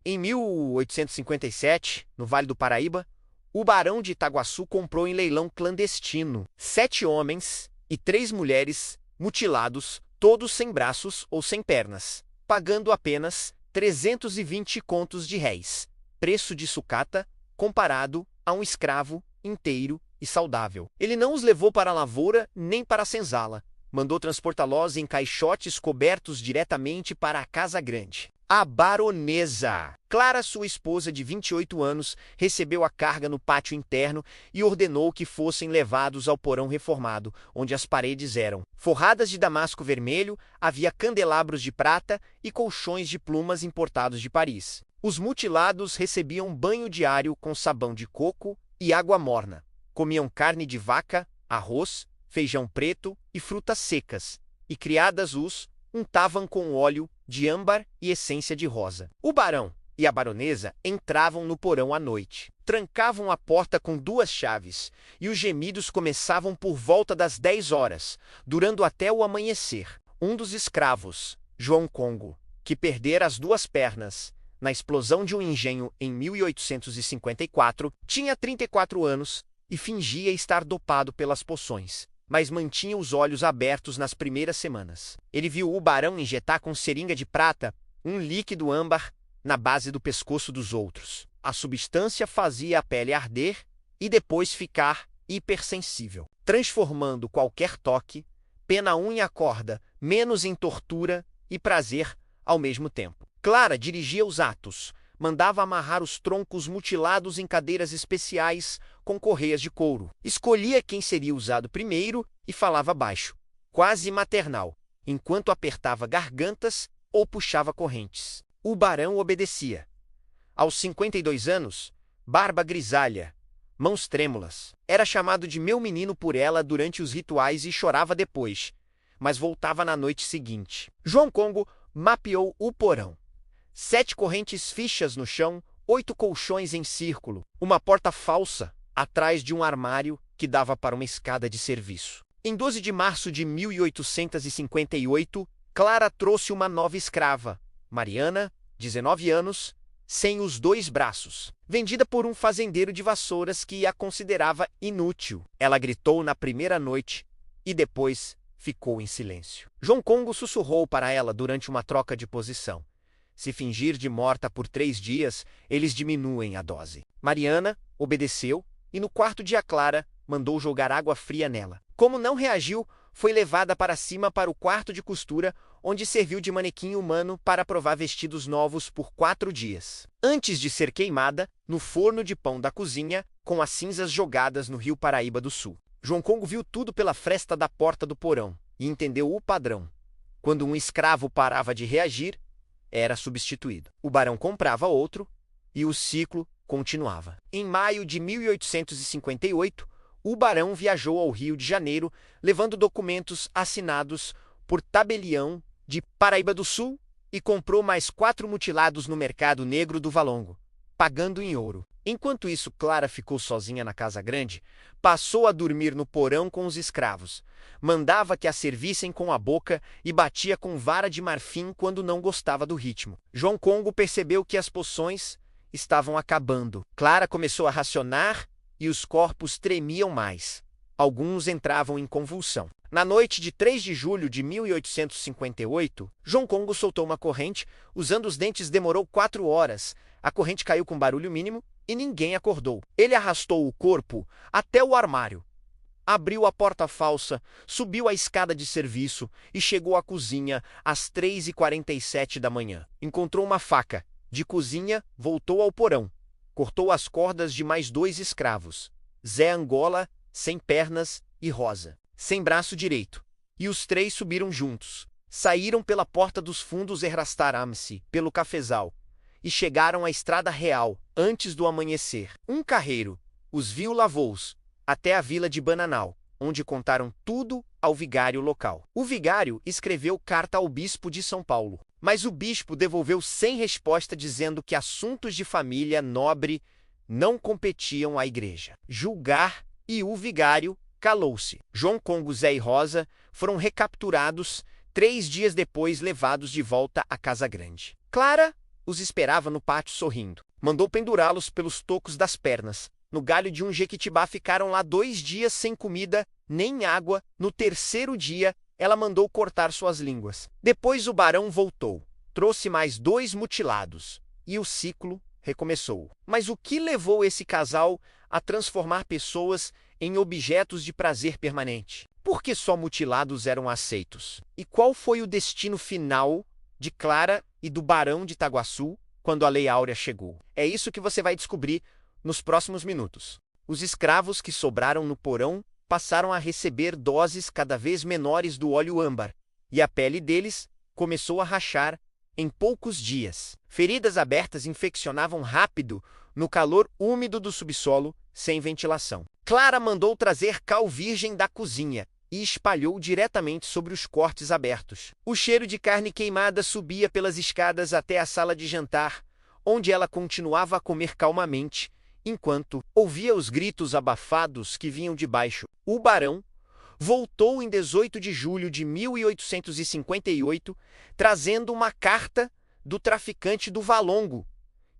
Em 1857, no Vale do Paraíba, o barão de Itaguaçu comprou em leilão clandestino 7 homens e 3 mulheres mutilados, todos sem braços ou sem pernas, pagando apenas 320 contos de réis, preço de sucata comparado a um escravo inteiro e saudável. Ele não os levou para a lavoura nem para a senzala. Mandou transportá-los em caixotes cobertos diretamente para a Casa Grande. A baronesa Clara, sua esposa de 28 anos, recebeu a carga no pátio interno e ordenou que fossem levados ao porão reformado, onde as paredes eram forradas de damasco vermelho, havia candelabros de prata e colchões de plumas importados de Paris. Os mutilados recebiam banho diário com sabão de coco e água morna. Comiam carne de vaca, arroz, feijão preto e frutas secas, e criadas os untavam com óleo de âmbar e essência de rosa. O barão e a baronesa entravam no porão à noite. Trancavam a porta com 2 chaves, e os gemidos começavam por volta das 10 horas, durando até o amanhecer. Um dos escravos, João Congo, que perdera as 2 pernas na explosão de um engenho em 1854, tinha 34 anos e fingia estar dopado pelas poções, mas mantinha os olhos abertos nas primeiras semanas. Ele viu o barão injetar com seringa de prata um líquido âmbar na base do pescoço dos outros. A substância fazia a pele arder e depois ficar hipersensível, transformando qualquer toque, pena, unha, corda, menos em tortura e prazer ao mesmo tempo. Clara dirigia os atos, mandava amarrar os troncos mutilados em cadeiras especiais com correias de couro. Escolhia quem seria usado primeiro e falava baixo, quase maternal, enquanto apertava gargantas ou puxava correntes. O barão obedecia. Aos 52 anos, barba grisalha, mãos trêmulas. Era chamado de meu menino por ela durante os rituais e chorava depois, mas voltava na noite seguinte. João Congo mapeou o porão. 7 correntes fichas no chão, 8 colchões em círculo, uma porta falsa atrás de um armário que dava para uma escada de serviço. Em 12 de março de 1858, Clara trouxe uma nova escrava, Mariana, 19 anos, sem os 2 braços, vendida por um fazendeiro de Vassouras que a considerava inútil. Ela gritou na primeira noite e depois ficou em silêncio. João Congo sussurrou para ela durante uma troca de posição. Se fingir de morta por 3 dias, eles diminuem a dose. Mariana obedeceu e no quarto de Clara mandou jogar água fria nela. Como não reagiu, foi levada para cima para o quarto de costura, onde serviu de manequim humano para provar vestidos novos por 4 dias. Antes de ser queimada, no forno de pão da cozinha, com as cinzas jogadas no rio Paraíba do Sul. João Congo viu tudo pela fresta da porta do porão e entendeu o padrão. Quando um escravo parava de reagir, era substituído. O barão comprava outro e o ciclo continuava. Em maio de 1858, o barão viajou ao Rio de Janeiro, levando documentos assinados por tabelião de Paraíba do Sul e comprou mais 4 mutilados no mercado negro do Valongo, pagando em ouro. Enquanto isso, Clara ficou sozinha na Casa Grande, passou a dormir no porão com os escravos, mandava que a servissem com a boca e batia com vara de marfim quando não gostava do ritmo. João Congo percebeu que as poções estavam acabando. Clara começou a racionar e os corpos tremiam mais. Alguns entravam em convulsão. Na noite de 3 de julho de 1858, João Congo soltou uma corrente. Usando os dentes demorou 4 horas. A corrente caiu com barulho mínimo e ninguém acordou. Ele arrastou o corpo até o armário. Abriu a porta falsa, subiu a escada de serviço e chegou à cozinha às 3h47 da manhã. Encontrou uma faca. De cozinha, voltou ao porão. Cortou as cordas de mais 2 escravos. Zé Angola, sem pernas, e Rosa, sem braço direito. E os 3 subiram juntos. Saíram pela porta dos fundos e arrastaram-se pelo cafezal. E chegaram à estrada real, antes do amanhecer. Um carreiro os viu, lavou-os até a vila de Bananal, onde contaram tudo ao vigário local. O vigário escreveu carta ao bispo de São Paulo, mas o bispo devolveu sem resposta, dizendo que assuntos de família nobre não competiam à igreja julgar, e o vigário calou-se. João Congo, Zé e Rosa foram recapturados 3 dias depois, levados de volta à Casa Grande. Clara os esperava no pátio sorrindo. Mandou pendurá-los pelos tocos das pernas. No galho de um jequitibá ficaram lá 2 dias sem comida nem água. No terceiro dia, ela mandou cortar suas línguas. Depois o barão voltou. Trouxe mais 2 mutilados. E o ciclo recomeçou. Mas o que levou esse casal a transformar pessoas em objetos de prazer permanente? Por que só mutilados eram aceitos? E qual foi o destino final de Clara e do barão de Itaguaçu quando a Lei Áurea chegou? É isso que você vai descobrir nos próximos minutos. Os escravos que sobraram no porão passaram a receber doses cada vez menores do óleo âmbar, e a pele deles começou a rachar em poucos dias. Feridas abertas infeccionavam rápido no calor úmido do subsolo, sem ventilação. Clara mandou trazer cal virgem da cozinha e espalhou diretamente sobre os cortes abertos. O cheiro de carne queimada subia pelas escadas até a sala de jantar, onde ela continuava a comer calmamente, enquanto ouvia os gritos abafados que vinham de baixo. O barão voltou em 18 de julho de 1858, trazendo uma carta do traficante do Valongo,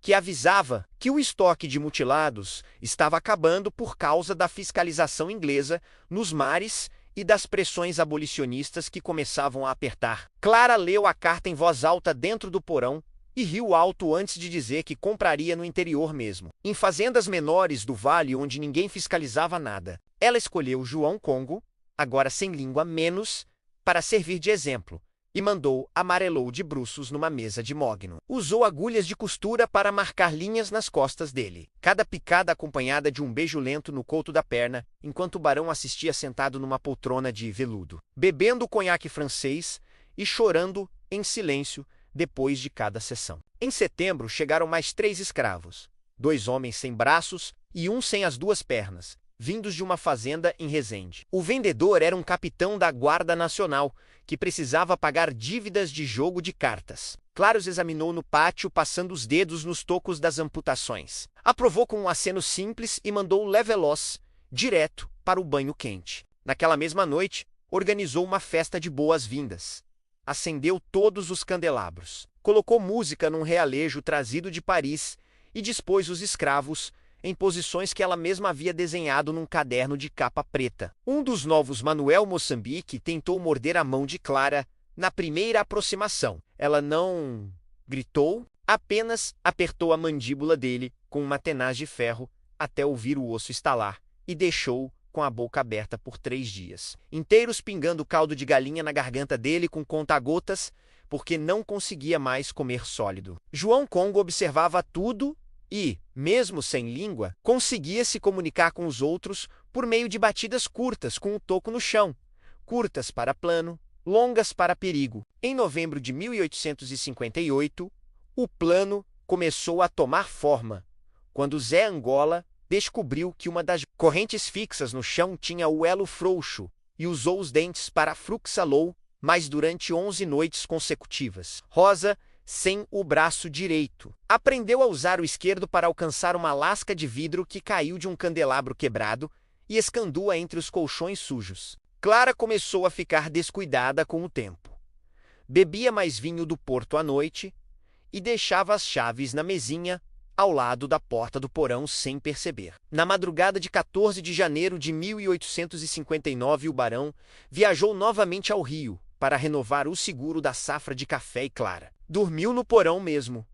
que avisava que o estoque de mutilados estava acabando por causa da fiscalização inglesa nos mares e das pressões abolicionistas que começavam a apertar. Clara leu a carta em voz alta dentro do porão e riu alto antes de dizer que compraria no interior mesmo, em fazendas menores do vale onde ninguém fiscalizava nada. Ela escolheu João Congo, agora sem língua menos, para servir de exemplo, e mandou amarelou de bruços numa mesa de mogno. Usou agulhas de costura para marcar linhas nas costas dele, cada picada acompanhada de um beijo lento no couto da perna, enquanto o barão assistia sentado numa poltrona de veludo, bebendo conhaque francês e chorando em silêncio depois de cada sessão. Em setembro chegaram mais 3 escravos, 2 homens sem braços e um sem as 2 pernas, vindos de uma fazenda em Resende. O vendedor era um capitão da Guarda Nacional, que precisava pagar dívidas de jogo de cartas. Clara os examinou no pátio, passando os dedos nos tocos das amputações. Aprovou com um aceno simples e mandou Leveloz direto para o banho quente. Naquela mesma noite, organizou uma festa de boas-vindas. Acendeu todos os candelabros. Colocou música num realejo trazido de Paris e dispôs os escravos em posições que ela mesma havia desenhado num caderno de capa preta. Um dos novos, Manuel Moçambique, tentou morder a mão de Clara na primeira aproximação. Ela não gritou, apenas apertou a mandíbula dele com uma tenaz de ferro até ouvir o osso estalar e deixou-o com a boca aberta por 3 dias, inteiros pingando caldo de galinha na garganta dele com conta-gotas, porque não conseguia mais comer sólido. João Congo observava tudo e, mesmo sem língua, conseguia se comunicar com os outros por meio de batidas curtas com o toco no chão, curtas para plano, longas para perigo. Em novembro de 1858, o plano começou a tomar forma, quando Zé Angola descobriu que uma das correntes fixas no chão tinha o elo frouxo e usou os dentes para fruxalou, mas durante 11 noites consecutivas. Rosa, sem o braço direito, aprendeu a usar o esquerdo para alcançar uma lasca de vidro que caiu de um candelabro quebrado e escandua entre os colchões sujos. Clara começou a ficar descuidada com o tempo. Bebia mais vinho do Porto à noite e deixava as chaves na mesinha ao lado da porta do porão sem perceber. Na madrugada de 14 de janeiro de 1859, o barão viajou novamente ao Rio para renovar o seguro da safra de café e Clara. Dormiu no porão mesmo,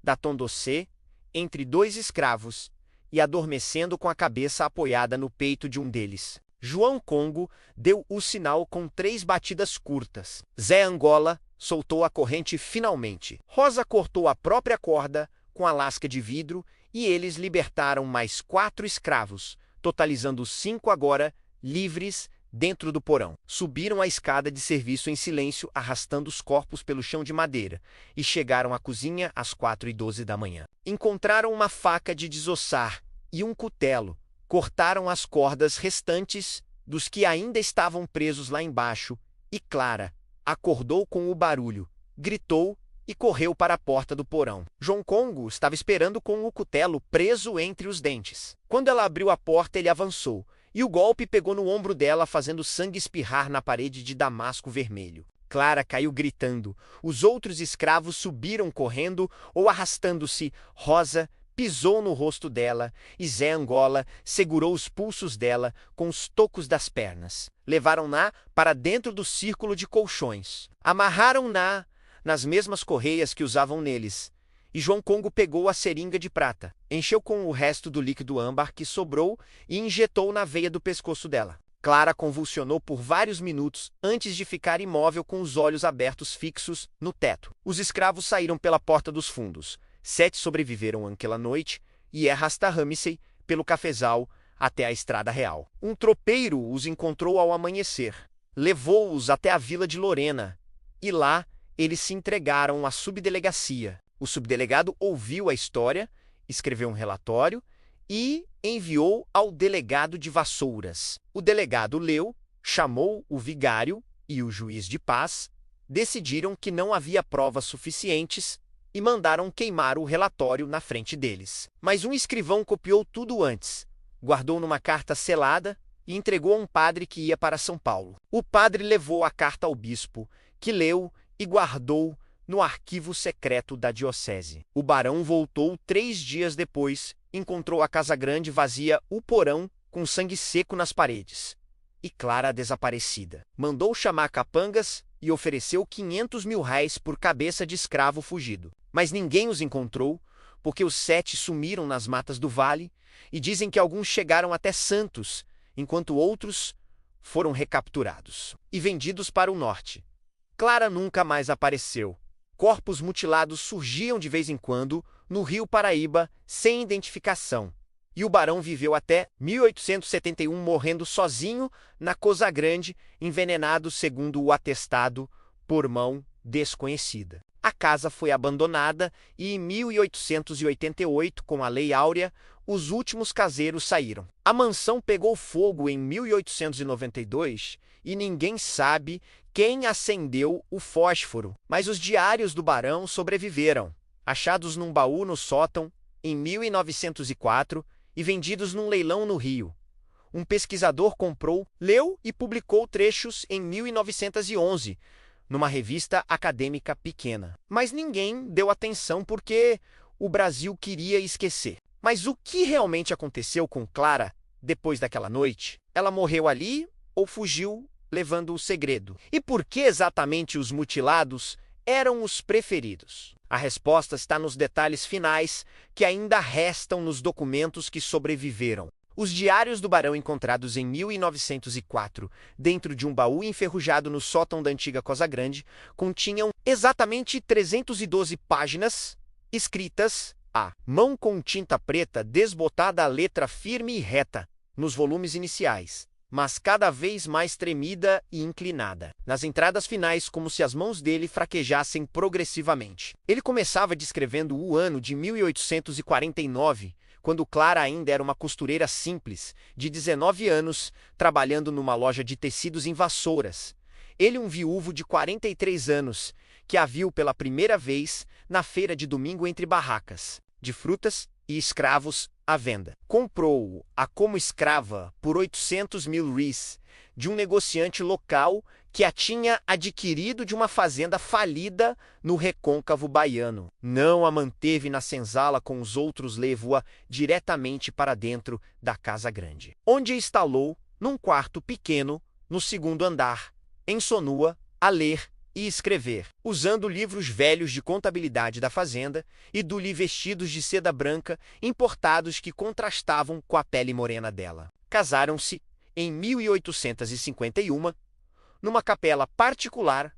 da Tondocê, entre 2 escravos, e adormecendo com a cabeça apoiada no peito de um deles. João Congo deu o sinal com 3 batidas curtas. Zé Angola soltou a corrente finalmente. Rosa cortou a própria corda com a lasca de vidro e eles libertaram mais 4 escravos, totalizando 5 agora livres dentro do porão. Subiram a escada de serviço em silêncio, arrastando os corpos pelo chão de madeira, e chegaram à cozinha às 4h12 da manhã. Encontraram uma faca de desossar e um cutelo. Cortaram as cordas restantes dos que ainda estavam presos lá embaixo, e Clara acordou com o barulho, gritou e correu para a porta do porão. João Congo estava esperando com o cutelo preso entre os dentes. Quando ela abriu a porta, ele avançou, e o golpe pegou no ombro dela, fazendo sangue espirrar na parede de damasco vermelho. Clara caiu gritando. Os outros escravos subiram correndo ou arrastando-se. Rosa pisou no rosto dela e Zé Angola segurou os pulsos dela com os tocos das pernas. Levaram-na para dentro do círculo de colchões. Amarraram-na nas mesmas correias que usavam neles. E João Congo pegou a seringa de prata, encheu com o resto do líquido âmbar que sobrou e injetou na veia do pescoço dela. Clara convulsionou por vários minutos antes de ficar imóvel com os olhos abertos fixos no teto. Os escravos saíram pela porta dos fundos. 7 sobreviveram àquela noite e arrasta-se pelo cafezal até a estrada real. Um tropeiro os encontrou ao amanhecer. Levou-os até a vila de Lorena e lá eles se entregaram à subdelegacia. O subdelegado ouviu a história, escreveu um relatório e enviou ao delegado de Vassouras. O delegado leu, chamou o vigário e o juiz de paz, decidiram que não havia provas suficientes e mandaram queimar o relatório na frente deles. Mas um escrivão copiou tudo antes, guardou numa carta selada e entregou a um padre que ia para São Paulo. O padre levou a carta ao bispo, que leu e guardou no arquivo secreto da diocese. O barão voltou 3 dias depois, encontrou a casa grande vazia, o porão com sangue seco nas paredes e Clara desaparecida. Mandou chamar capangas e ofereceu 500 mil réis por cabeça de escravo fugido. Mas ninguém os encontrou, porque os 7 sumiram nas matas do vale e dizem que alguns chegaram até Santos, enquanto outros foram recapturados e vendidos para o norte. Clara nunca mais apareceu. Corpos mutilados surgiam de vez em quando no rio Paraíba sem identificação. E o barão viveu até 1871 morrendo sozinho na Coza Grande, envenenado segundo o atestado por mão desconhecida. A casa foi abandonada e em 1888, com a Lei Áurea, os últimos caseiros saíram. A mansão pegou fogo em 1892 e ninguém sabe quem acendeu o fósforo, mas os diários do barão sobreviveram, achados num baú no sótão em 1904 e vendidos num leilão no Rio. Um pesquisador comprou, leu e publicou trechos em 1911, numa revista acadêmica pequena. Mas ninguém deu atenção porque o Brasil queria esquecer. Mas o que realmente aconteceu com Clara depois daquela noite? Ela morreu ali ou fugiu levando o segredo? E por que exatamente os mutilados eram os preferidos? A resposta está nos detalhes finais que ainda restam nos documentos que sobreviveram. Os diários do barão encontrados em 1904, dentro de um baú enferrujado no sótão da antiga Coza Grande, continham exatamente 312 páginas, escritas à mão com tinta preta desbotada a letra firme e reta, nos volumes iniciais, mas cada vez mais tremida e inclinada. Nas entradas finais, como se as mãos dele fraquejassem progressivamente. Ele começava descrevendo o ano de 1849, quando Clara ainda era uma costureira simples, de 19 anos, trabalhando numa loja de tecidos em Vassouras. Ele, um viúvo de 43 anos, que a viu pela primeira vez na feira de domingo entre barracas, de frutas e escravos à venda. Comprou-o como escrava por 800 mil réis de um negociante local que a tinha adquirido de uma fazenda falida no recôncavo baiano. Não a manteve na senzala com os outros, levou-a diretamente para dentro da casa grande, onde a instalou num quarto pequeno no 2º andar, ensinou-a a ler e escrever, usando livros velhos de contabilidade da fazenda e deu-lhe vestidos de seda branca importados que contrastavam com a pele morena dela. Casaram-se em 1851, numa capela particular,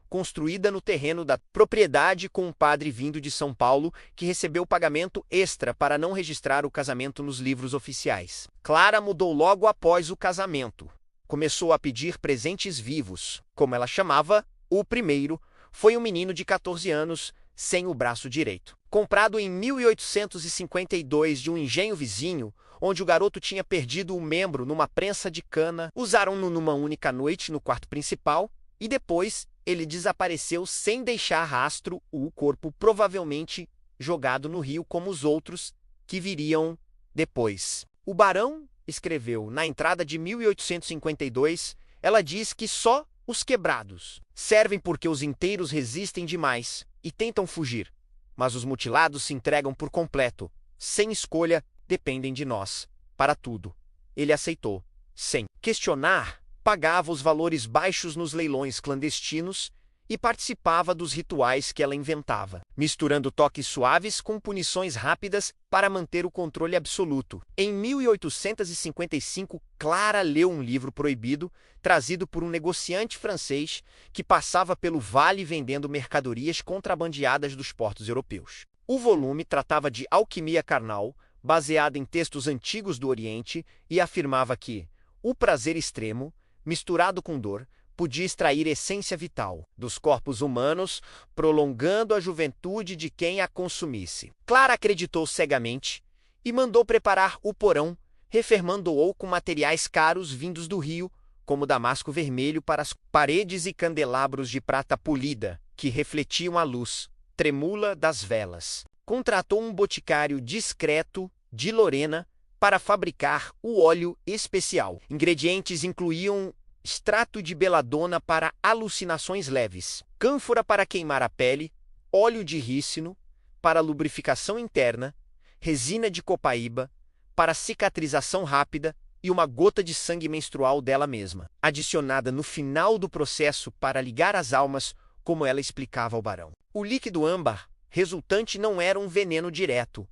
construída no terreno da propriedade com um padre vindo de São Paulo que recebeu pagamento extra para não registrar o casamento nos livros oficiais. Clara mudou logo após o casamento. Começou a pedir presentes vivos. Como ela chamava, o primeiro foi um menino de 14 anos, sem o braço direito. Comprado em 1852 de um engenho vizinho, onde o garoto tinha perdido um membro numa prensa de cana, usaram-no numa única noite no quarto principal e depois ele desapareceu sem deixar rastro, o corpo provavelmente jogado no rio como os outros que viriam depois. O barão escreveu na entrada de 1852, ela diz que só Os quebrados servem porque os inteiros resistem demais e tentam fugir, mas os mutilados se entregam por completo, sem escolha, dependem de nós, para tudo. Ele aceitou, sem questionar, pagava os valores baixos nos leilões clandestinos e participava dos rituais que ela inventava, misturando toques suaves com punições rápidas para manter o controle absoluto. Em 1855, Clara leu um livro proibido, trazido por um negociante francês que passava pelo vale vendendo mercadorias contrabandeadas dos portos europeus. O volume tratava de alquimia carnal, baseada em textos antigos do Oriente, e afirmava que o prazer extremo, misturado com dor, podia extrair essência vital dos corpos humanos, prolongando a juventude de quem a consumisse. Clara acreditou cegamente e mandou preparar o porão, refermando-o com materiais caros vindos do rio, como damasco vermelho para as paredes e candelabros de prata polida, que refletiam a luz tremula das velas. Contratou um boticário discreto de Lorena para fabricar o óleo especial. Ingredientes incluíam extrato de beladona para alucinações leves, cânfora para queimar a pele, óleo de rícino para lubrificação interna, resina de copaíba para cicatrização rápida e uma gota de sangue menstrual dela mesma, adicionada no final do processo para ligar as almas, como ela explicava ao barão. O líquido âmbar resultante não era um veneno direto,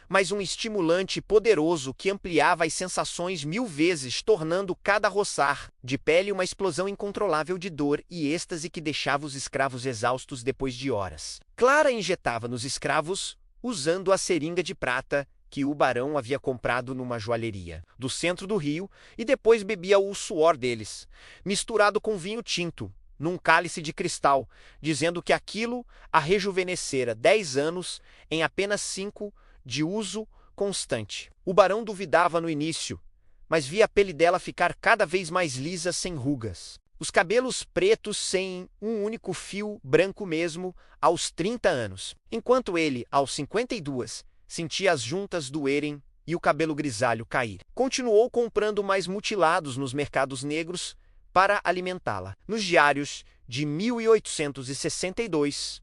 mas um estimulante poderoso que ampliava as sensações 1000 vezes, tornando cada roçar de pele uma explosão incontrolável de dor e êxtase que deixava os escravos exaustos depois de horas. Clara injetava nos escravos usando a seringa de prata que o barão havia comprado numa joalheria do centro do rio e depois bebia o suor deles, misturado com vinho tinto, num cálice de cristal, dizendo que aquilo a rejuvenescera 10 anos em apenas 5 de uso constante. O barão duvidava no início, mas via a pele dela ficar cada vez mais lisa, sem rugas. Os cabelos pretos sem um único fio branco mesmo aos 30 anos, enquanto ele, aos 52, sentia as juntas doerem e o cabelo grisalho cair. Continuou comprando mais mutilados nos mercados negros para alimentá-la. Nos diários de 1862,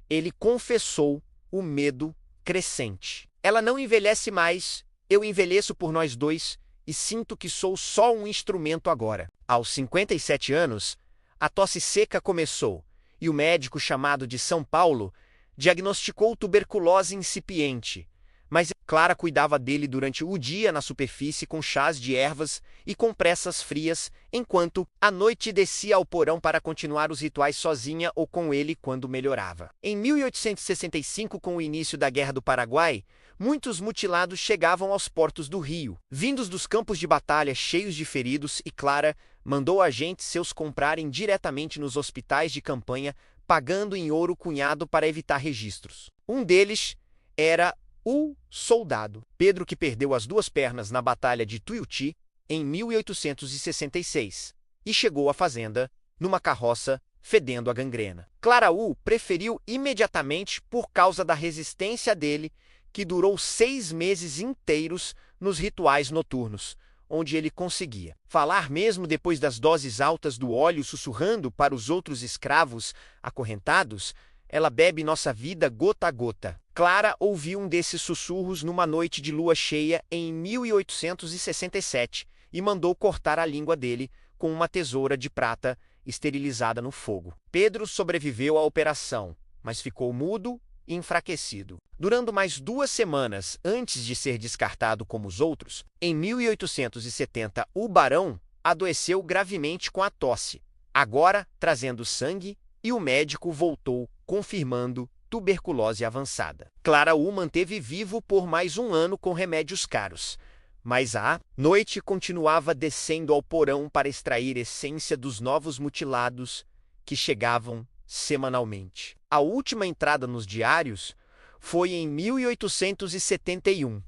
ele confessou o medo crescente. Ela não envelhece mais, eu envelheço por nós dois e sinto que sou só um instrumento agora. Aos 57 anos, a tosse seca começou e o médico chamado de São Paulo diagnosticou tuberculose incipiente, mas Clara cuidava dele durante o dia na superfície com chás de ervas e compressas frias, enquanto à noite descia ao porão para continuar os rituais sozinha ou com ele quando melhorava. Em 1865, com o início da Guerra do Paraguai, muitos mutilados chegavam aos portos do Rio, vindos dos campos de batalha cheios de feridos, e Clara mandou agentes seus comprarem diretamente nos hospitais de campanha, pagando em ouro cunhado para evitar registros. Um deles era o soldado Pedro, que perdeu as 2 pernas na Batalha de Tuiuti em 1866 e chegou à fazenda numa carroça fedendo a gangrena. Clara o preferiu imediatamente por causa da resistência dele, que durou 6 meses inteiros nos rituais noturnos, onde ele conseguia falar mesmo depois das doses altas do óleo, sussurrando para os outros escravos acorrentados: ela bebe nossa vida gota a gota. Clara ouviu um desses sussurros numa noite de lua cheia em 1867 e mandou cortar a língua dele com uma tesoura de prata esterilizada no fogo. Pedro sobreviveu à operação, mas ficou mudo e enfraquecido. Durando mais 2 semanas antes de ser descartado como os outros, em 1870 o barão adoeceu gravemente com a tosse, agora trazendo sangue, e o médico voltou confirmando tuberculose avançada. Clara o manteve vivo por mais 1 ano com remédios caros, mas à noite continuava descendo ao porão para extrair essência dos novos mutilados que chegavam semanalmente. A última entrada nos diários foi em 1871.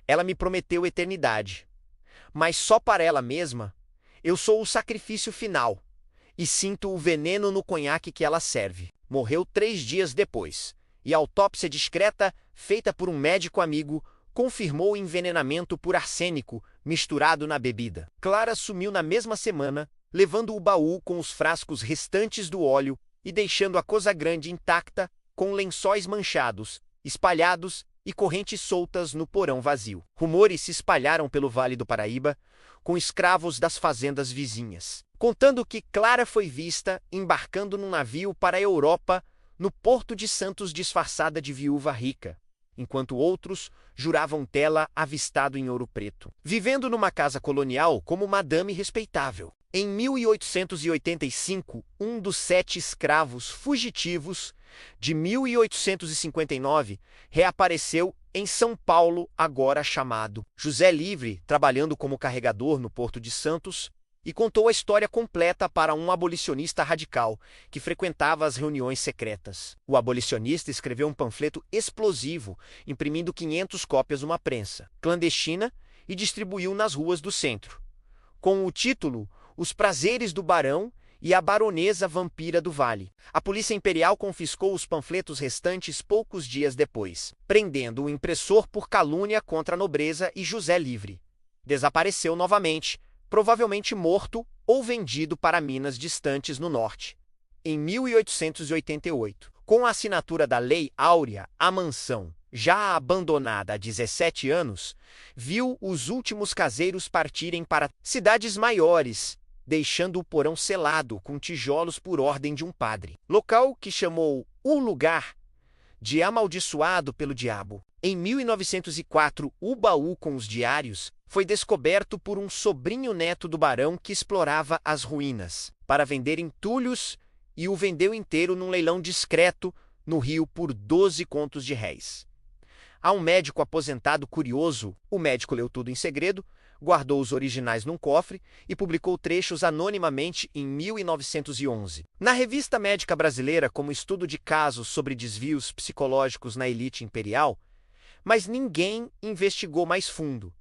Ela me prometeu eternidade, mas só para ela mesma. Eu sou o sacrifício final e sinto o veneno no conhaque que ela serve. Morreu 3 dias depois, e a autópsia discreta, feita por um médico amigo, confirmou o envenenamento por arsênico misturado na bebida. Clara sumiu na mesma semana, levando o baú com os frascos restantes do óleo e deixando a coisa grande intacta, com lençóis manchados, espalhados e correntes soltas no porão vazio. Rumores se espalharam pelo Vale do Paraíba, com escravos das fazendas vizinhas, contando que Clara foi vista embarcando num navio para a Europa, no Porto de Santos disfarçada de viúva rica, enquanto outros juravam tê-la avistado em Ouro Preto, vivendo numa casa colonial como madame respeitável. Em 1885, um dos 7 escravos fugitivos de 1859 reapareceu em São Paulo, agora chamado José Livre, trabalhando como carregador no Porto de Santos, e contou a história completa para um abolicionista radical que frequentava as reuniões secretas. O abolicionista escreveu um panfleto explosivo, imprimindo 500 cópias numa prensa clandestina e distribuiu nas ruas do centro, com o título Os Prazeres do Barão e a Baronesa Vampira do Vale. A Polícia Imperial confiscou os panfletos restantes poucos dias depois, prendendo o impressor por calúnia contra a nobreza e José Livre. Desapareceu novamente, provavelmente morto ou vendido para minas distantes no norte. Em 1888, com a assinatura da Lei Áurea, a mansão, já abandonada há 17 anos, viu os últimos caseiros partirem para cidades maiores, deixando o porão selado com tijolos por ordem de um padre, local que chamou o lugar de amaldiçoado pelo diabo. Em 1904, o baú com os diários foi descoberto por um sobrinho-neto do barão que explorava as ruínas para vender entulhos e o vendeu inteiro num leilão discreto no Rio por 12 contos de réis. Há um médico aposentado curioso, o médico leu tudo em segredo, guardou os originais num cofre e publicou trechos anonimamente em 1911. Na Revista Médica Brasileira, como estudo de casos sobre desvios psicológicos na elite imperial, mas ninguém investigou mais fundo,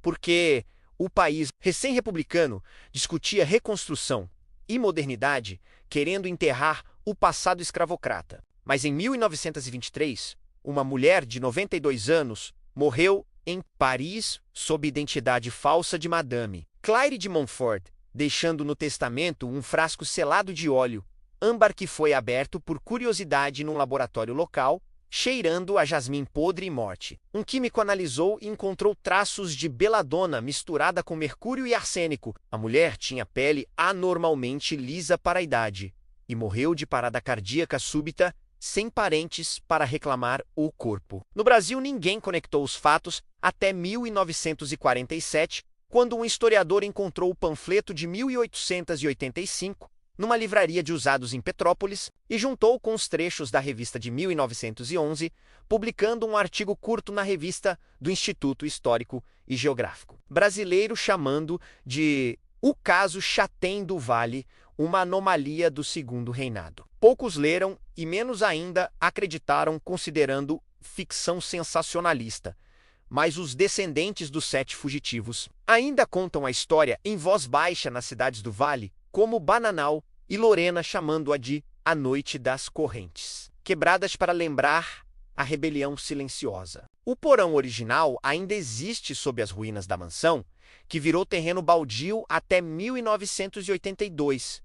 porque o país recém-republicano discutia reconstrução e modernidade, querendo enterrar o passado escravocrata. Mas em 1923, uma mulher de 92 anos morreu em Paris sob identidade falsa de Madame Claire de Montfort, deixando no testamento um frasco selado de óleo, âmbar que foi aberto por curiosidade num laboratório local, cheirando a jasmim podre e morte. Um químico analisou e encontrou traços de beladona misturada com mercúrio e arsênico. A mulher tinha pele anormalmente lisa para a idade e morreu de parada cardíaca súbita, sem parentes para reclamar o corpo. No Brasil, ninguém conectou os fatos até 1947, quando um historiador encontrou o panfleto de 1885 numa livraria de usados em Petrópolis e juntou com os trechos da revista de 1911, publicando um artigo curto na revista do Instituto Histórico e Geográfico Brasileiro, chamando de O Caso Chatem do Vale, uma anomalia do Segundo Reinado. Poucos leram e menos ainda acreditaram, considerando ficção sensacionalista. Mas os descendentes dos 7 fugitivos ainda contam a história em voz baixa nas cidades do Vale, como Bananal e Lorena, chamando-a de A Noite das Correntes, quebradas para lembrar a rebelião silenciosa. O porão original ainda existe sob as ruínas da mansão, que virou terreno baldio até 1982,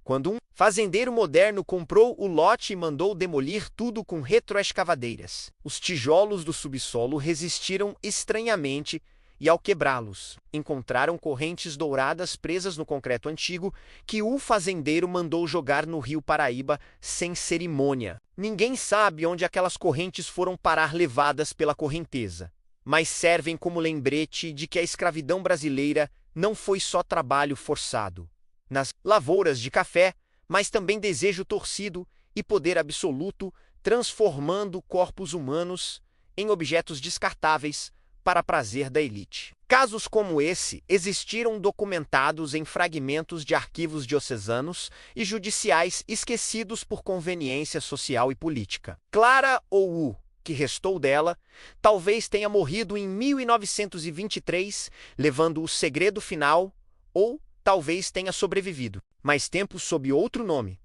quando um fazendeiro moderno comprou o lote e mandou demolir tudo com retroescavadeiras. Os tijolos do subsolo resistiram estranhamente e, ao quebrá-los, encontraram correntes douradas presas no concreto antigo que o fazendeiro mandou jogar no rio Paraíba sem cerimônia. Ninguém sabe onde aquelas correntes foram parar levadas pela correnteza, mas servem como lembrete de que a escravidão brasileira não foi só trabalho forçado nas lavouras de café, mas também desejo torcido e poder absoluto, transformando corpos humanos em objetos descartáveis para prazer da elite. Casos como esse existiram documentados em fragmentos de arquivos diocesanos e judiciais esquecidos por conveniência social e política. Clara, ou o que restou dela, talvez tenha morrido em 1923, levando o segredo final, ou talvez tenha sobrevivido, mais tempo sob outro nome.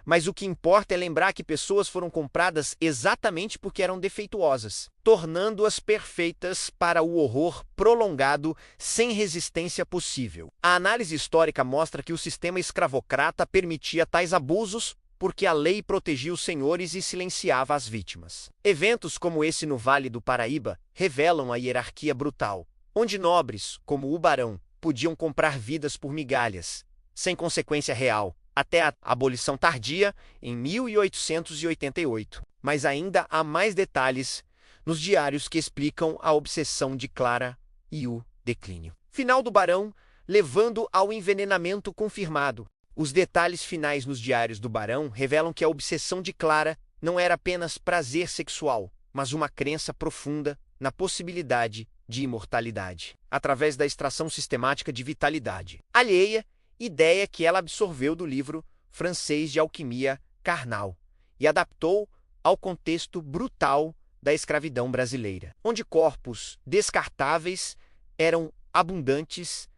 mas o que importa é lembrar que pessoas foram compradas exatamente porque eram defeituosas, tornando-as perfeitas para o horror prolongado sem resistência possível. A análise histórica mostra que o sistema escravocrata permitia tais abusos porque a lei protegia os senhores e silenciava as vítimas. Eventos como esse no Vale do Paraíba revelam a hierarquia brutal, onde nobres, como o barão, podiam comprar vidas por migalhas, sem consequência real, até a abolição tardia, em 1888. Mas ainda há mais detalhes nos diários que explicam a obsessão de Clara e o declínio final do barão, levando ao envenenamento confirmado. Os detalhes finais nos diários do barão revelam que a obsessão de Clara não era apenas prazer sexual, mas uma crença profunda na possibilidade de imortalidade, através da extração sistemática de vitalidade alheia, ideia que ela absorveu do livro francês de alquimia carnal e adaptou ao contexto brutal da escravidão brasileira, onde corpos descartáveis eram abundantes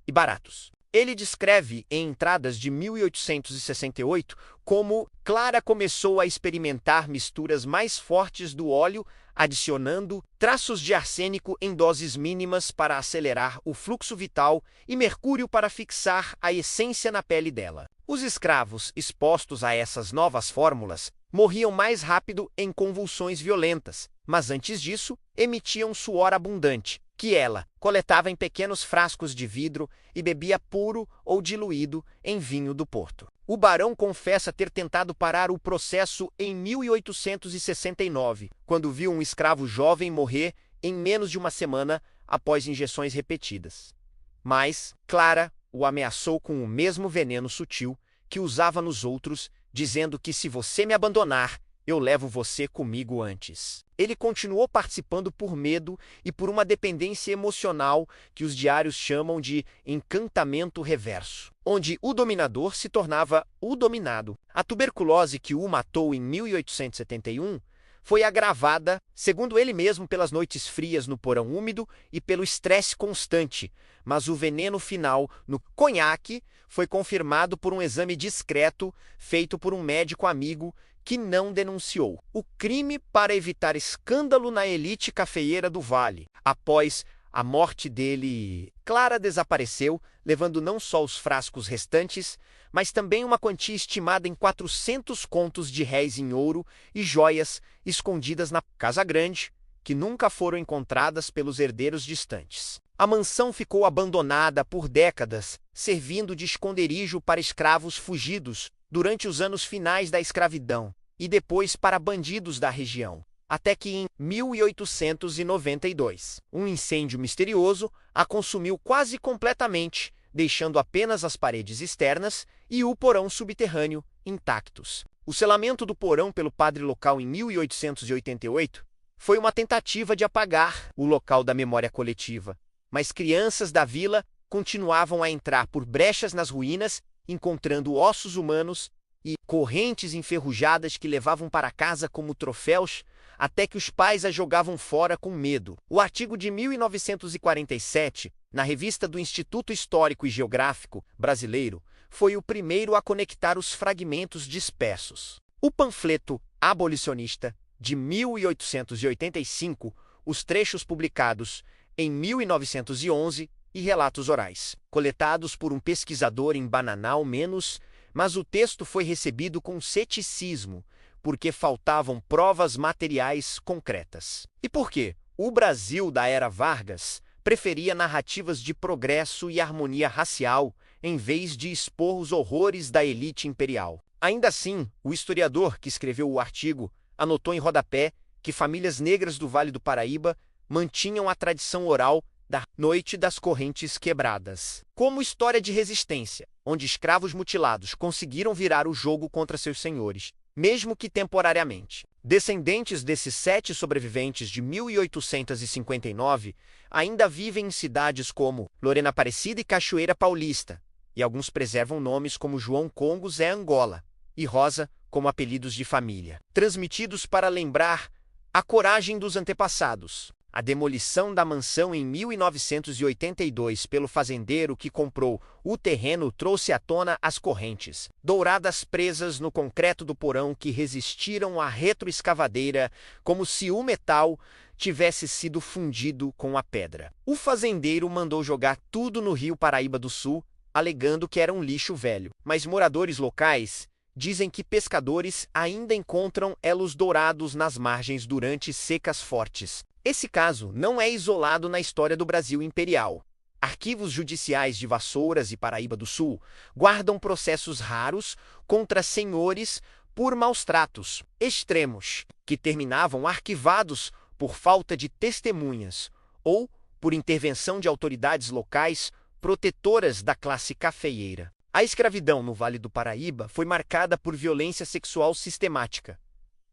e baratos. Ele descreve em Entradas de 1868 como Clara começou a experimentar misturas mais fortes do óleo, adicionando traços de arsênico em doses mínimas para acelerar o fluxo vital e mercúrio para fixar a essência na pele dela. Os escravos expostos a essas novas fórmulas morriam mais rápido em convulsões violentas, mas antes disso emitiam suor abundante, que ela coletava em pequenos frascos de vidro e bebia puro ou diluído em vinho do Porto. O barão confessa ter tentado parar o processo em 1869, quando viu um escravo jovem morrer em menos de uma semana após injeções repetidas. Mas Clara o ameaçou com o mesmo veneno sutil que usava nos outros, dizendo que se você me abandonar, eu levo você comigo antes. Ele continuou participando por medo e por uma dependência emocional que os diários chamam de encantamento reverso, onde o dominador se tornava o dominado. A tuberculose que o matou em 1871 foi agravada, segundo ele mesmo, pelas noites frias no porão úmido e pelo estresse constante, mas o veneno final no conhaque foi confirmado por um exame discreto feito por um médico amigo que não denunciou o crime para evitar escândalo na elite cafeeira do Vale. Após a morte dele, Clara desapareceu, levando não só os frascos restantes, mas também uma quantia estimada em 400 contos de réis em ouro e joias escondidas na Casa Grande, que nunca foram encontradas pelos herdeiros distantes. A mansão ficou abandonada por décadas, servindo de esconderijo para escravos fugidos durante os anos finais da escravidão e depois para bandidos da região, até que em 1892, um incêndio misterioso a consumiu quase completamente, deixando apenas as paredes externas e o porão subterrâneo intactos. O selamento do porão pelo padre local em 1888 foi uma tentativa de apagar o local da memória coletiva, mas crianças da vila continuavam a entrar por brechas nas ruínas, encontrando ossos humanos e correntes enferrujadas que levavam para casa como troféus, até que os pais as jogavam fora com medo. O artigo de 1947, na revista do Instituto Histórico e Geográfico Brasileiro, foi o primeiro a conectar os fragmentos dispersos. O panfleto abolicionista de 1885, os trechos publicados em 1911 e relatos orais, coletados por um pesquisador em Bananal menos, mas o texto foi recebido com ceticismo, porque faltavam provas materiais concretas. E por quê? O Brasil da era Vargas preferia narrativas de progresso e harmonia racial, em vez de expor os horrores da elite imperial. Ainda assim, o historiador que escreveu o artigo anotou em rodapé que famílias negras do Vale do Paraíba mantinham a tradição oral da Noite das Correntes Quebradas, como história de resistência, onde escravos mutilados conseguiram virar o jogo contra seus senhores, mesmo que temporariamente. Descendentes desses 7 sobreviventes de 1859 ainda vivem em cidades como Lorena Aparecida e Cachoeira Paulista, e alguns preservam nomes como João Congo Zé Angola e Rosa como apelidos de família, transmitidos para lembrar a coragem dos antepassados. A demolição da mansão em 1982 pelo fazendeiro que comprou o terreno trouxe à tona as correntes douradas presas no concreto do porão que resistiram à retroescavadeira, como se o metal tivesse sido fundido com a pedra. O fazendeiro mandou jogar tudo no rio Paraíba do Sul, alegando que era um lixo velho. Mas moradores locais dizem que pescadores ainda encontram elos dourados nas margens durante secas fortes. Esse caso não é isolado na história do Brasil imperial. Arquivos judiciais de Vassouras e Paraíba do Sul guardam processos raros contra senhores por maus-tratos extremos, que terminavam arquivados por falta de testemunhas ou por intervenção de autoridades locais protetoras da classe cafeeira. A escravidão no Vale do Paraíba foi marcada por violência sexual sistemática.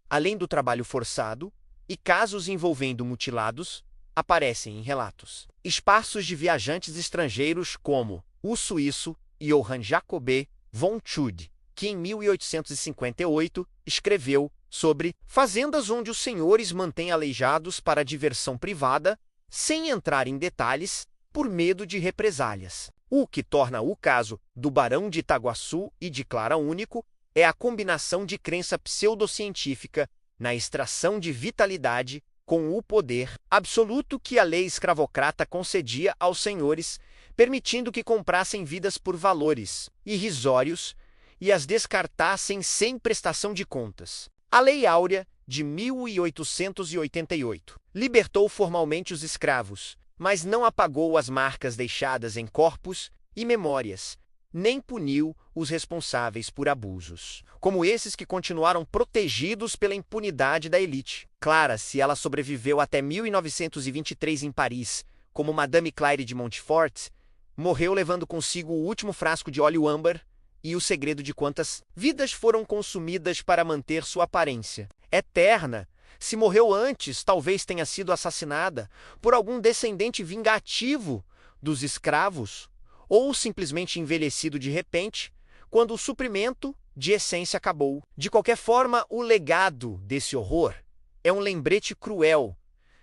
Além do trabalho forçado, e casos envolvendo mutilados aparecem em relatos esparsos de viajantes estrangeiros como o suíço Johann Jacob von Tschudi, que em 1858 escreveu sobre fazendas onde os senhores mantêm aleijados para diversão privada, sem entrar em detalhes, por medo de represálias. O que torna o caso do Barão de Itaguaçu e de Clara Único é a combinação de crença pseudocientífica na extração de vitalidade com o poder absoluto que a lei escravocrata concedia aos senhores, permitindo que comprassem vidas por valores irrisórios e as descartassem sem prestação de contas. A Lei Áurea de 1888 libertou formalmente os escravos, mas não apagou as marcas deixadas em corpos e memórias, nem puniu os responsáveis por abusos, como esses que continuaram protegidos pela impunidade da elite. Clara, se ela sobreviveu até 1923 em Paris, como Madame Claire de Montfort, morreu levando consigo o último frasco de óleo âmbar e o segredo de quantas vidas foram consumidas para manter sua aparência eterna. Se morreu antes, talvez tenha sido assassinada por algum descendente vingativo dos escravos, ou simplesmente envelhecido de repente, quando o suprimento de essência acabou. De qualquer forma, o legado desse horror é um lembrete cruel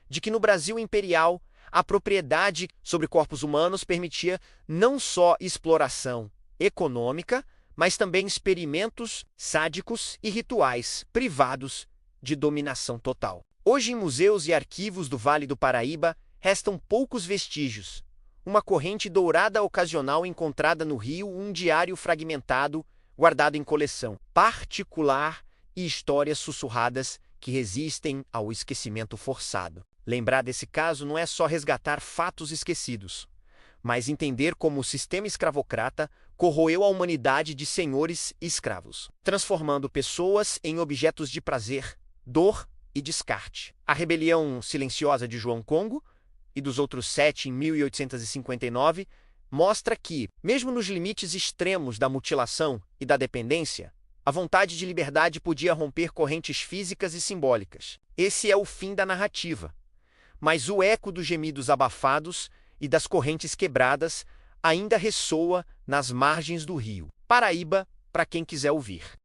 de que no Brasil imperial a propriedade sobre corpos humanos permitia não só exploração econômica, mas também experimentos sádicos e rituais privados de dominação total. Hoje, em museus e arquivos do Vale do Paraíba, restam poucos vestígios. Uma corrente dourada ocasional encontrada no rio, um diário fragmentado, guardado em coleção particular e histórias sussurradas que resistem ao esquecimento forçado. Lembrar desse caso não é só resgatar fatos esquecidos, mas entender como o sistema escravocrata corroeu a humanidade de senhores e escravos, transformando pessoas em objetos de prazer, dor e descarte. A rebelião silenciosa de João Congo e dos outros 7 em 1859 mostra que, mesmo nos limites extremos da mutilação e da dependência, a vontade de liberdade podia romper correntes físicas e simbólicas. Esse é o fim da narrativa. Mas o eco dos gemidos abafados e das correntes quebradas ainda ressoa nas margens do rio Paraíba para quem quiser ouvir.